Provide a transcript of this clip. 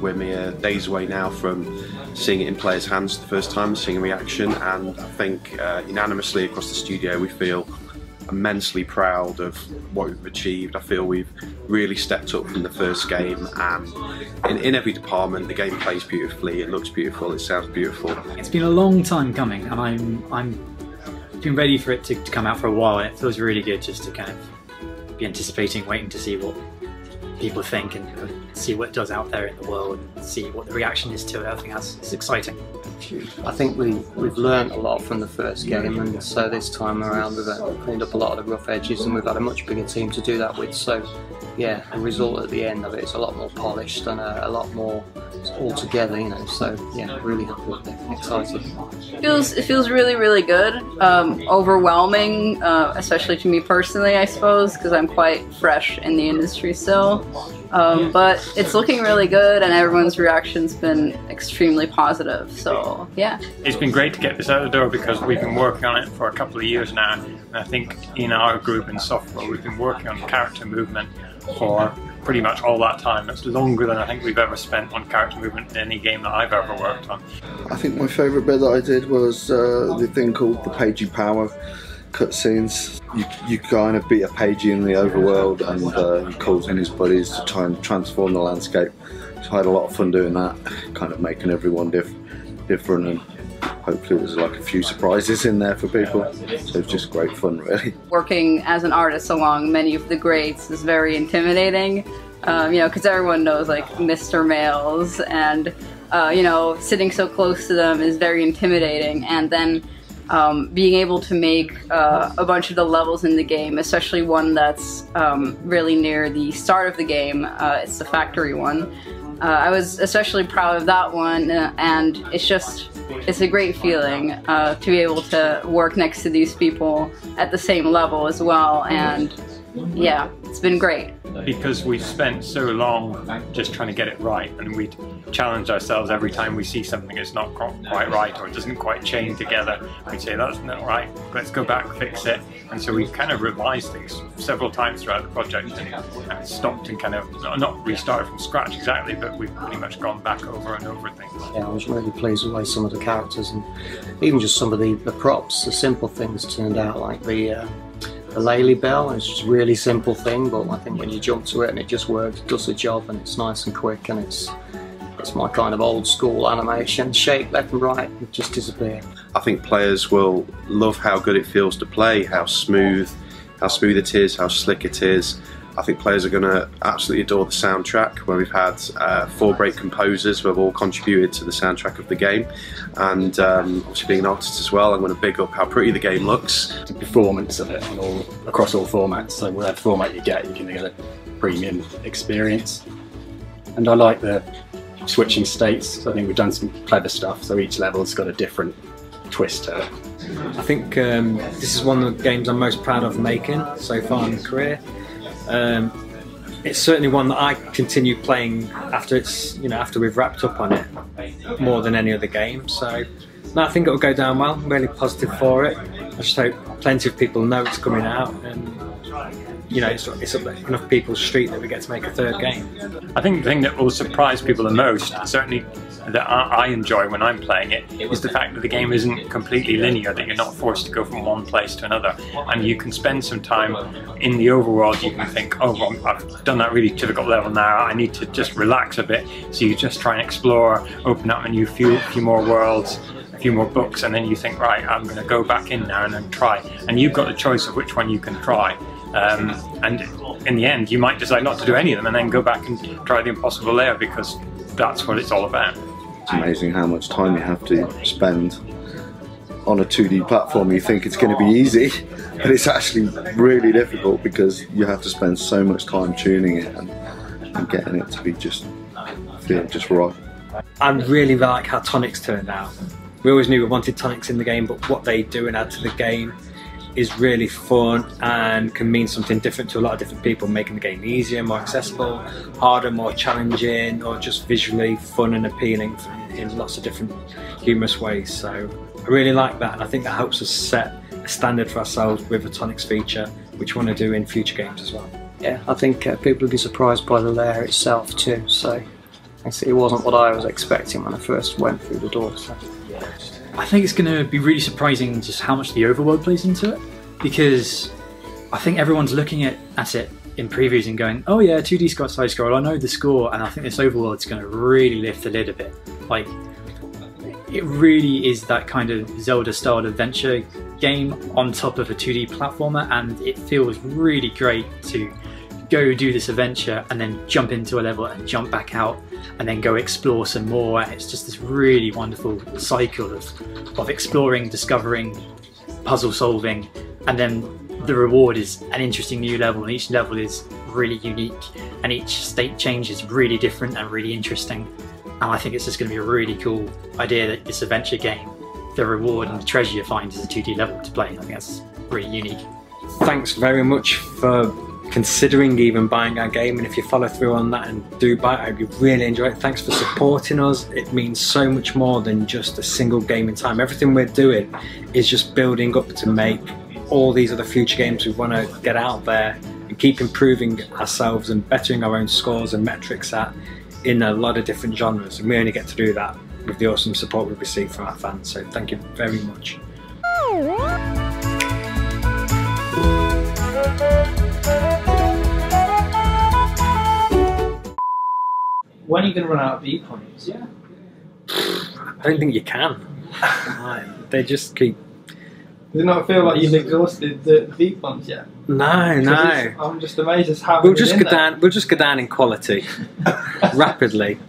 we're mere days away now from seeing it in players' hands for the first time, seeing a reaction, and I think unanimously across the studio we feel immensely proud of what we've achieved. I feel we've really stepped up from the first game, and in every department the game plays beautifully, it looks beautiful, it sounds beautiful. It's been a long time coming, and I'm been ready for it to come out for a while, and it feels really good just to kind of be anticipating, waiting to see what people think and see what it does out there in the world and see what the reaction is to it. I think it's exciting. I think we've learned a lot from the first game, and so this time around we've cleaned up a lot of the rough edges, and we've had a much bigger team to do that with. So yeah, the result at the end of it is a lot more polished and a lot more all together, you know. So yeah, really happy with it, excited. It feels really good. Overwhelming, especially to me personally, I suppose, because I'm quite fresh in the industry still. But it's looking really good, and everyone's reaction's been extremely positive, so yeah. It's been great to get this out the door because we've been working on it for a couple of years now, and I think in our group in software we've been working on character movement for pretty much all that time. It's longer than I think we've ever spent on character movement in any game that I've ever worked on. I think my favourite bit that I did was the thing called the Pagey Power cutscenes. You kind of beat a Pagey in the overworld, and he calls in his buddies to try and transform the landscape. So I had a lot of fun doing that, kind of making everyone different, and hopefully there's like a few surprises in there for people. So it's just great fun, really. Working as an artist along many of the greats is very intimidating, you know, because everyone knows like Mr. Males, and you know, sitting so close to them is very intimidating, and then being able to make a bunch of the levels in the game, especially one that's really near the start of the game, it's the factory one. I was especially proud of that one, and it's a great feeling to be able to work next to these people at the same level as well, and yeah, it's been great. Because we've spent so long just trying to get it right, and we challenge ourselves every time we see something that's not quite right or it doesn't quite chain together. We'd say, that's not right, let's go back, fix it. And so we've kind of revised things several times throughout the project, and stopped and kind of, not restarted from scratch exactly, but we've pretty much gone back over and over things. Yeah, I was really pleased with the way some of the characters and even just some of the props, the simple things turned out, like the Laylee bell. It's just a really simple thing, but I think when you jump to it and it just works, it does the job, and it's nice and quick, and it's my kind of old school animation. Shake left and right, it just disappear. I think players will love how good it feels to play, how smooth it is, how slick it is. I think players are going to absolutely adore the soundtrack, where we've had 4 great composers who have all contributed to the soundtrack of the game, and obviously being an artist as well, I'm going to big up how pretty the game looks. The performance of it across all formats, so whatever format you get, you can get a premium experience. And I like the switching states. I think we've done some clever stuff, so each level's got a different twist to it. I think this is one of the games I'm most proud of making so far in my career. It's certainly one that I continue playing after after we've wrapped up on it, more than any other game. So no, I think it'll go down well. I'm really positive for it. I just hope plenty of people know it's coming out, and you know, it's up there, enough people's street that we get to make a 3rd game. I think the thing that will surprise people the most, certainly that I enjoy when I'm playing it, is the fact that the game isn't completely linear, that you're not forced to go from one place to another, and you can spend some time in the overworld. You can think, oh, well, I've done that really difficult level now, I need to just relax a bit. So you just try and explore, open up a few more worlds, a few more books, and then you think, right, I'm going to go back in now and then try. And you've got the choice of which one you can try. And in the end, you might decide not to do any of them and then go back and try the Impossible Lair, because that's what it's all about. It's amazing how much time you have to spend on a 2D platform. You think it's going to be easy, but it's actually really difficult, because you have to spend so much time tuning it and getting it to be feel just right. I really like how Tonics turned out. We always knew we wanted Tonics in the game, but what they do and add to the game is really fun and can mean something different to a lot of different people, making the game easier, more accessible, harder, more challenging, or just visually fun and appealing in lots of different humorous ways. So I really like that, and I think that helps us set a standard for ourselves with a Tonics feature, which we want to do in future games as well. Yeah, I think people will be surprised by the lair itself too, so It wasn't what I was expecting when I first went through the door. So. I think it's going to be really surprising just how much the overworld plays into it, because I think everyone's looking at it in previews and going, oh yeah, 2D side scroll, I know the score, and I think this overworld's going to really lift the lid a bit. Like, it really is that kind of Zelda-style adventure game on top of a 2D platformer, and it feels really great to go do this adventure and then jump into a level and jump back out and then go explore some more. And it's just this really wonderful cycle of exploring, discovering, puzzle solving, and then the reward is an interesting new level, and each level is really unique and each state change is really different and really interesting. And I think it's just going to be a really cool idea that this adventure game, the reward and the treasure you find is a 2D level to play. I think that's really unique. Thanks very much for considering even buying our game, and if you follow through on that and do buy it, I hope you really enjoy it. Thanks for supporting us. It means so much more than just a single game in time. Everything we're doing is just building up to make all these other future games we want to get out there and keep improving ourselves and bettering our own scores and metrics in a lot of different genres, and we only get to do that with the awesome support we've received from our fans, so thank you very much. When are you going to run out of beat points? Yeah. I don't think you can. They just keep... Does it not feel like you've exhausted the beat points yet? No. I'm just amazed as how We'll just go down in quality rapidly.